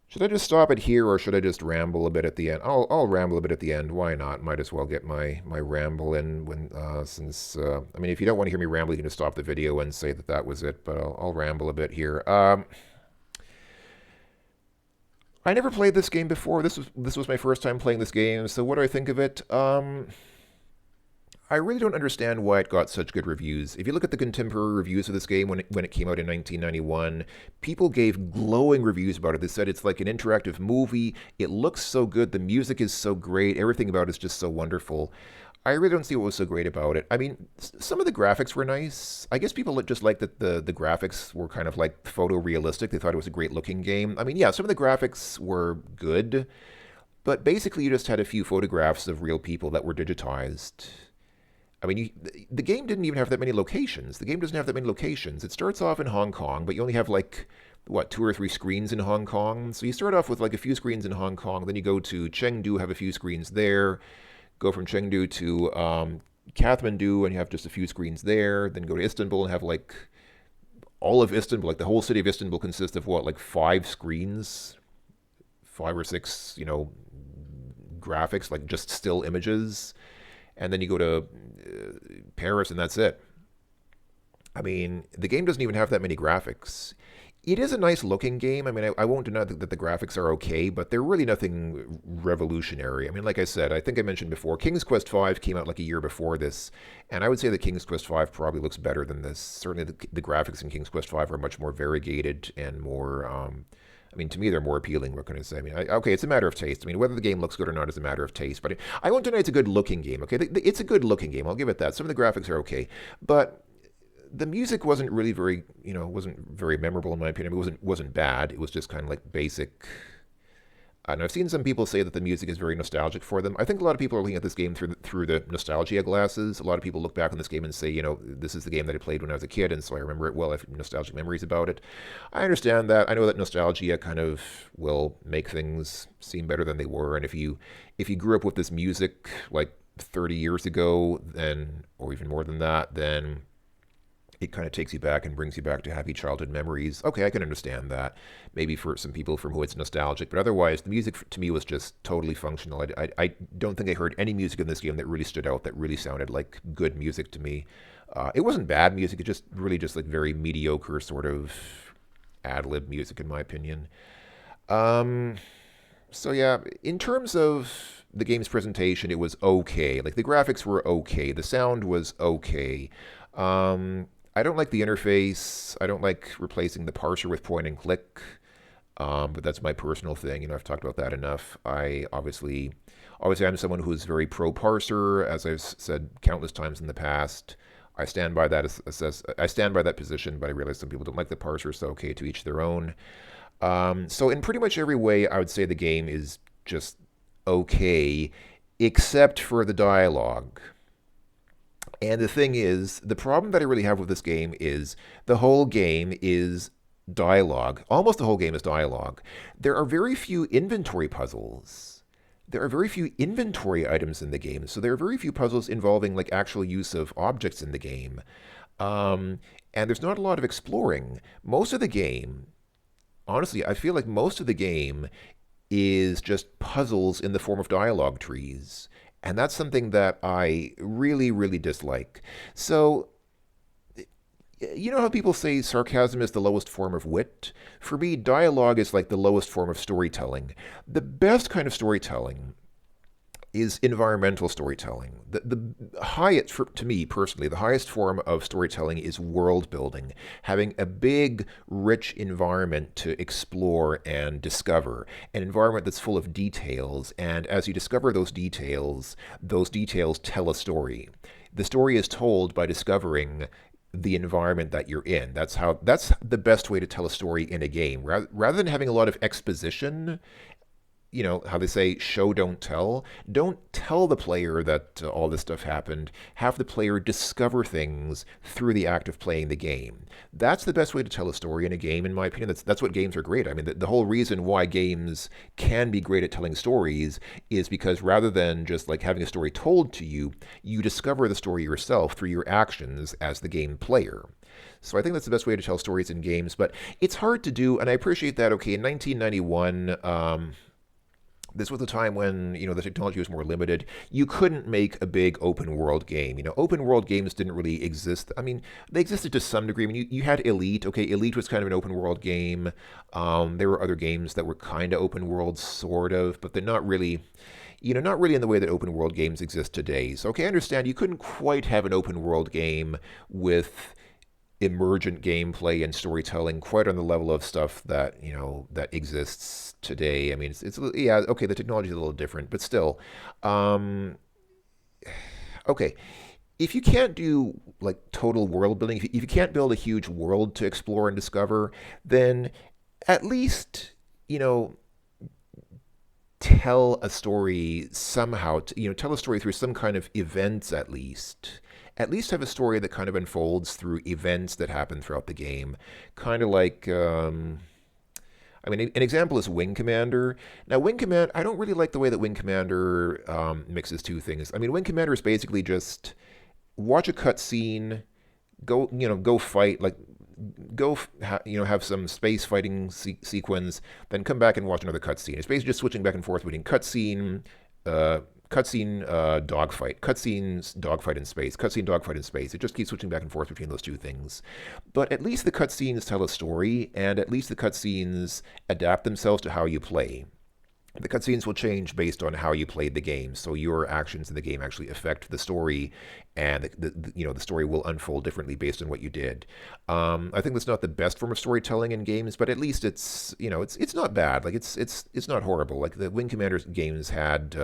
Should I just stop it here, or should I just ramble a bit at the end? I'll ramble a bit at the end. Why not? Might as well get my ramble in when since I mean, if you don't want to hear me ramble, you can just stop the video and say that was it. But I'll ramble a bit here. I never played this game before. This was my first time playing this game. So what do I think of it? I really don't understand why it got such good reviews. If you look at the contemporary reviews of this game when it came out in 1991, people gave glowing reviews about it. They said it's like an interactive movie. It looks so good. The music is so great. Everything about it is just so wonderful. I really don't see what was so great about it. I mean, some of the graphics were nice. I guess people just liked that the graphics were kind of like photorealistic. They thought it was a great looking game. I mean, yeah, some of the graphics were good, but basically you just had a few photographs of real people that were digitized. I mean, the game didn't even have that many locations. The game doesn't have that many locations. It starts off in Hong Kong, but you only have like, what, 2 or 3 screens in Hong Kong? So you start off with like a few screens in Hong Kong, then you go to Chengdu, have a few screens there, go from Chengdu to Kathmandu, and you have just a few screens there, then go to Istanbul and have like all of Istanbul, like the whole city of Istanbul consists of what, like 5 screens? 5 or 6, graphics, like just still images. And then you go to Paris, and that's it. I mean, the game doesn't even have that many graphics. It is a nice-looking game. I mean, I won't deny that the graphics are okay, but they're really nothing revolutionary. I mean, like I said, I think I mentioned before, King's Quest V came out like a year before this, and I would say that King's Quest V probably looks better than this. Certainly, the graphics in King's Quest V are much more variegated and more... I mean, to me, they're more appealing. What can I say? I mean, okay, it's a matter of taste. I mean, whether the game looks good or not is a matter of taste. But I won't deny it's a good-looking game. Okay, it's a good-looking game. I'll give it that. Some of the graphics are okay, but the music wasn't really very, wasn't very memorable in my opinion. It wasn't bad. It was just kind of like basic. And I've seen some people say that the music is very nostalgic for them. I think a lot of people are looking at this game through the nostalgia glasses. A lot of people look back on this game and say, this is the game that I played when I was a kid, and so I remember it well. I have nostalgic memories about it. I understand that. I know that nostalgia kind of will make things seem better than they were. And if you grew up with this music like 30 years ago, then, or even more than that, then it kind of takes you back and brings you back to happy childhood memories. Okay, I can understand that. Maybe for some people from who it's nostalgic, but otherwise, the music to me was just totally functional. I don't think I heard any music in this game that really stood out, that really sounded like good music to me. It wasn't bad music, it just really just like very mediocre sort of ad-lib music, in my opinion. So yeah, in terms of the game's presentation, it was okay. Like, the graphics were okay. The sound was okay. I don't like the interface. I don't like replacing the parser with point and click, but that's my personal thing. I've talked about that enough. Obviously, I'm someone who's very pro parser, as I've said countless times in the past. I stand by that. I stand by that position, but I realize some people don't like the parser, so okay, to each their own. So in pretty much every way, I would say the game is just okay, except for the dialogue. And the thing is, the problem that I really have with this game is the whole game is dialogue. Almost the whole game is dialogue. There are very few inventory puzzles. There are very few inventory items in the game, so there are very few puzzles involving like actual use of objects in the game. Um, and there's not a lot of exploring. Most of the game, honestly, I feel like most of the game is just puzzles in the form of dialogue trees. And that's something that I really, really dislike. So, you know how people say sarcasm is the lowest form of wit? For me, dialogue is like the lowest form of storytelling. The best kind of storytelling is environmental storytelling. The highest, to me personally, the highest form of storytelling is world building, having a big, rich environment to explore and discover, an environment that's full of details. And as you discover those details tell a story. The story is told by discovering the environment that you're in. That's the best way to tell a story in a game. Rather than having a lot of exposition, you know, how they say, show, don't tell. Don't tell the player that all this stuff happened. Have the player discover things through the act of playing the game. That's the best way to tell a story in a game, in my opinion. That's what games are great. I mean, the whole reason why games can be great at telling stories is because rather than just like having a story told to you, you discover the story yourself through your actions as the game player. So I think that's the best way to tell stories in games, but it's hard to do, and I appreciate that. Okay, in 1991, this was a time when, you know, the technology was more limited. You couldn't make a big open world game. You know, open world games didn't really exist. I mean, they existed to some degree. I mean, you had Elite. Okay, Elite was kind of an open world game. There were other games that were kind of open world, sort of, but they're not really, you know, not really in the way that open world games exist today. So, okay, I understand you couldn't quite have an open world game with emergent gameplay and storytelling quite on the level of stuff that, you know, that exists today. I mean, it's yeah, okay, the technology is a little different, but still, um, okay. If you can't do like total world building, if you can't build a huge world to explore and discover, then at least, you know, tell a story somehow, you know, tell a story through some kind of events at least. At least have a story that kind of unfolds through events that happen throughout the game. Kind of like, I mean, an example is Wing Commander. Now, Wing Commander, I don't really like the way that Wing Commander mixes two things. I mean, Wing Commander is basically just watch a cutscene, go, you know, go fight, like you know, have some space fighting sequence, then come back and watch another cutscene. It's basically just switching back and forth between uh, dogfight, cutscenes, dogfight in space, cutscene, dogfight in space. It just keeps switching back and forth between those two things. But at least the cutscenes tell a story, and at least the cutscenes adapt themselves to how you play. The cutscenes will change based on how you played the game, so your actions in the game actually affect the story, and you know, the story will unfold differently based on what you did. I think that's not the best form of storytelling in games, but at least it's, you know, it's not bad. Like it's not horrible. Like the Wing Commander games had.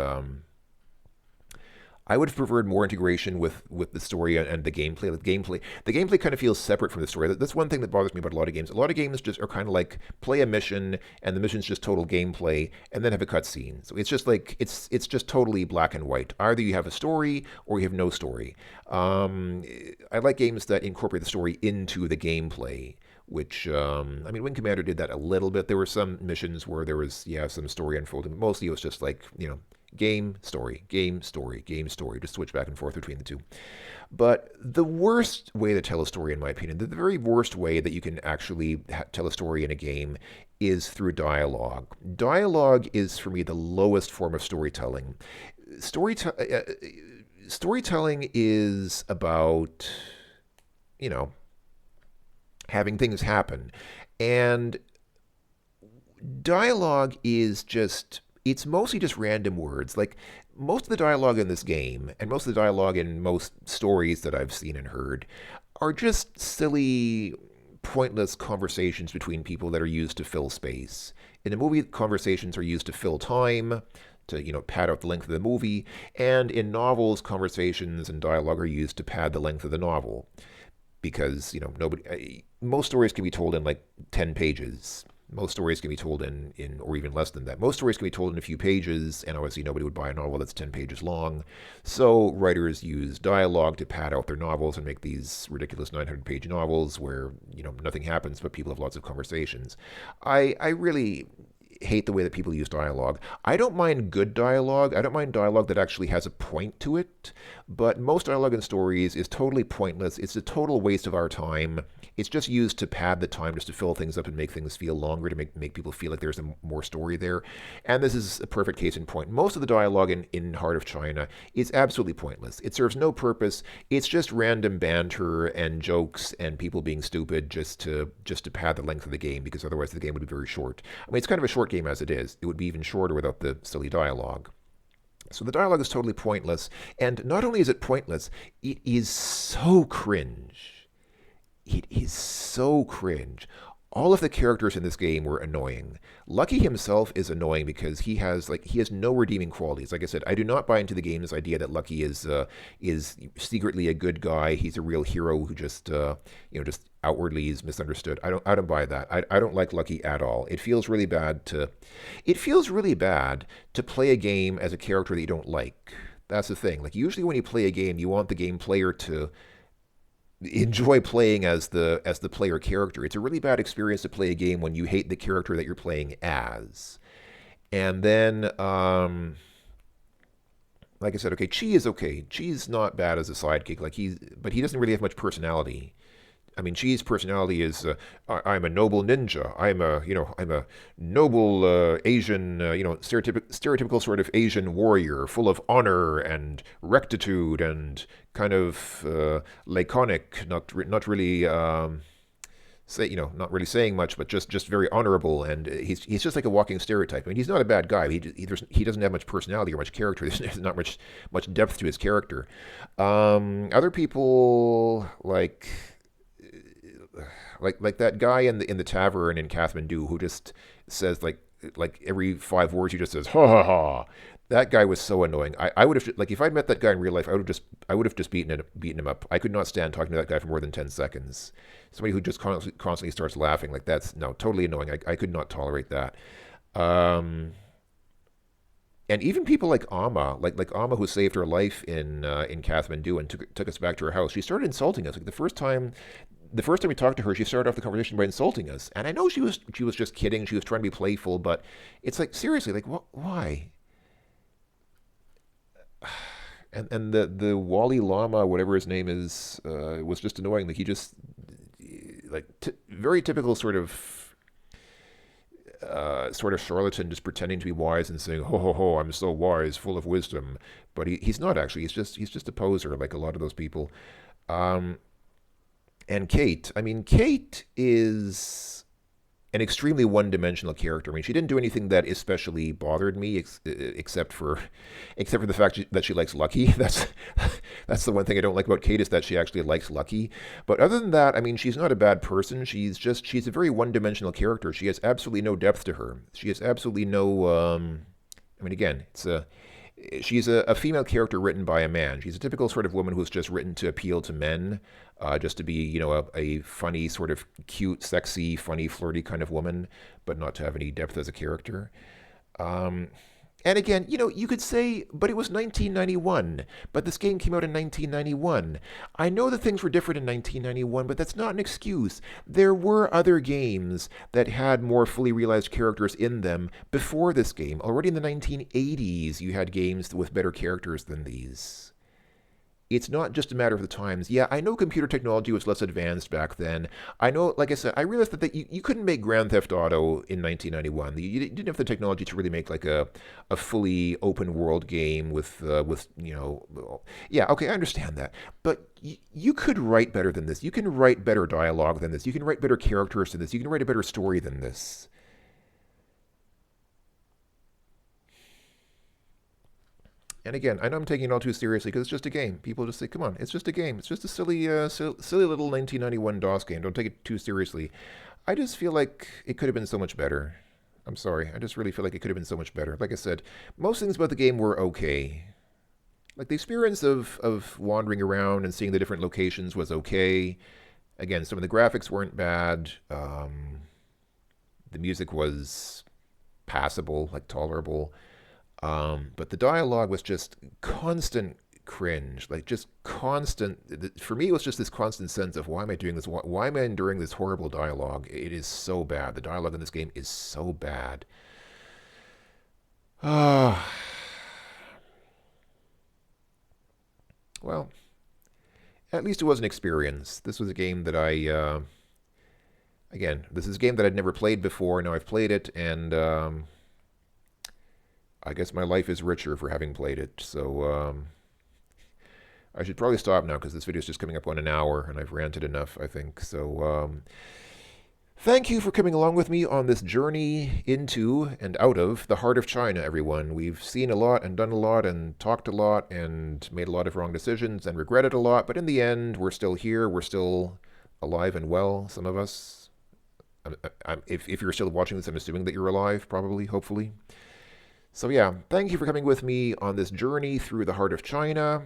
I would have preferred more integration with the story and the gameplay. The gameplay kind of feels separate from the story. That's one thing that bothers me about a lot of games. A lot of games just are kind of like play a mission, and the mission's just total gameplay, and then have a cutscene. So it's just like it's just totally black and white. Either you have a story or you have no story. I like games that incorporate the story into the gameplay. Which I mean, Wing Commander did that a little bit. There were some missions where there was, yeah, some story unfolding. But mostly it was just like, you know, game, story, game, story, game, story. Just switch back and forth between the two. But the worst way to tell a story, in my opinion, the very worst way that you can actually tell a story in a game is through dialogue. Dialogue is, for me, the lowest form of storytelling. Storytelling is about, you know, having things happen. And dialogue is just, it's mostly just random words. Like most of the dialogue in this game, and most of the dialogue in most stories that I've seen and heard, are just silly, pointless conversations between people that are used to fill space. In a movie, conversations are used to fill time, to, you know, pad out the length of the movie, and in novels, conversations and dialogue are used to pad the length of the novel. Because, you know, most stories can be told in like 10 pages. Most stories can be told or even less than that. Most stories can be told in a few pages, and obviously nobody would buy a novel that's 10 pages long. So writers use dialogue to pad out their novels and make these ridiculous 900-page novels where, nothing happens, but people have lots of conversations. I really hate the way that people use dialogue. I don't mind good dialogue. I don't mind dialogue that actually has a point to it. But most dialogue in stories is totally pointless. It's a total waste of our time. It's just used to pad the time, just to fill things up and make things feel longer, to make people feel like there's more story there. And this is a perfect case in point. Most of the dialogue in Heart of China is absolutely pointless. It serves no purpose. It's just random banter and jokes and people being stupid just to pad the length of the game, because otherwise the game would be very short. I mean, it's kind of a short game as it is. It would be even shorter without the silly dialogue. So the dialogue is totally pointless. And not only is it pointless, it is so cringe. It is so cringe. All of the characters in this game were annoying. Lucky himself is annoying because he has no redeeming qualities. Like I said, I do not buy into the game's idea that Lucky is secretly a good guy. He's a real hero who just outwardly is misunderstood. I don't buy that. I don't like Lucky at all. It feels really bad to play a game as a character that you don't like. That's the thing. Like, usually when you play a game, you want the game player to enjoy playing as the player character. It's a really bad experience to play a game when you hate the character that you're playing as. And then, like I said, okay, Chi is okay. Chi's not bad as a sidekick. But he doesn't really have much personality. I mean, Chi's personality is, I'm a noble ninja. I'm a noble Asian, stereotypical sort of Asian warrior, full of honor and rectitude and kind of laconic, not really not really saying much, but just very honorable. And he's just like a walking stereotype. I mean, he's not a bad guy. He doesn't have much personality or much character. There's not much depth to his character. Other people like that guy in the tavern in Kathmandu who just says like every 5 words he just says ha ha ha. That guy was so annoying. I would have, like, if I'd met that guy in real life, I would have just beaten him up. I could not stand talking to that guy for more than 10 seconds. Somebody who just constantly starts laughing, like, that's totally annoying. I could not tolerate that. And even people like Amma, like Amma, who saved her life in Kathmandu and took us back to her house, she started insulting us. Like, the first time we talked to her, she started off the conversation by insulting us. And I know she was just kidding. She was trying to be playful, but it's like, seriously, like, why? And the Wally Lama, whatever his name is, was just annoying. Like, he just very typical sort of charlatan, just pretending to be wise and saying, "Ho ho ho, I'm so wise, full of wisdom." But he's not actually. He's just a poser, like a lot of those people. And Kate, I mean, Kate is an extremely one-dimensional character. I mean, she didn't do anything that especially bothered me, except for the fact that she likes Lucky. That's the one thing I don't like about Kate, is that she actually likes Lucky. But other than that, I mean, she's not a bad person. She's a very one-dimensional character. She has absolutely no depth to her. She has absolutely no. I mean, again, she's a female character written by a man. She's a typical sort of woman who's just written to appeal to men, just to be, a funny, sort of cute, sexy, funny, flirty kind of woman, but not to have any depth as a character. And again, you could say, but it was 1991, but this game came out in 1991. I know that things were different in 1991, but that's not an excuse. There were other games that had more fully realized characters in them before this game. Already in the 1980s, you had games with better characters than these. It's not just a matter of the times. Yeah, I know computer technology was less advanced back then. I know, like I said, I realized that you couldn't make Grand Theft Auto in 1991. You didn't have the technology to really make like a fully open world game with yeah, okay, I understand that. But you could write better than this. You can write better dialogue than this. You can write better characters than this. You can write a better story than this. And again, I know I'm taking it all too seriously because it's just a game. People just say, come on, it's just a game. It's just a silly little 1991 DOS game. Don't take it too seriously. I just feel like it could have been so much better. I'm sorry. I just really feel like it could have been so much better. Like I said, most things about the game were okay. Like, the experience of wandering around and seeing the different locations was okay. Again, some of the graphics weren't bad. The music was passable, like tolerable. But the dialogue was just constant cringe, like just constant. For me, it was just this constant sense of why am I doing this? Why am I enduring this horrible dialogue? It is so bad. The dialogue in this game is so bad. Ah, well, at least it was an experience. This was a game that again, this is a game that I'd never played before. Now I've played it, and I guess my life is richer for having played it. So I should probably stop now because this video is just coming up on an hour, and I've ranted enough, I think. So thank you for coming along with me on this journey into and out of the heart of China, everyone. We've seen a lot and done a lot and talked a lot and made a lot of wrong decisions and regretted a lot, but in the end, we're still here. We're still alive and well, some of us. If you're still watching this, I'm assuming that you're alive, probably, hopefully. So yeah, thank you for coming with me on this journey through the heart of China.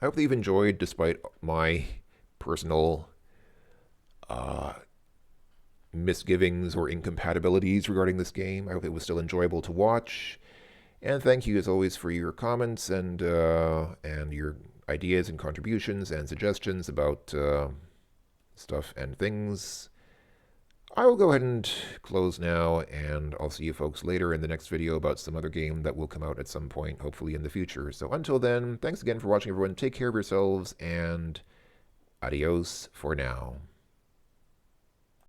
I hope that you've enjoyed, despite my personal misgivings or incompatibilities regarding this game. I hope it was still enjoyable to watch. And thank you, as always, for your comments and your ideas and contributions and suggestions about stuff and things. I will go ahead and close now, and I'll see you folks later in the next video about some other game that will come out at some point, hopefully in the future. So until then, thanks again for watching, everyone. Take care of yourselves, and adios for now.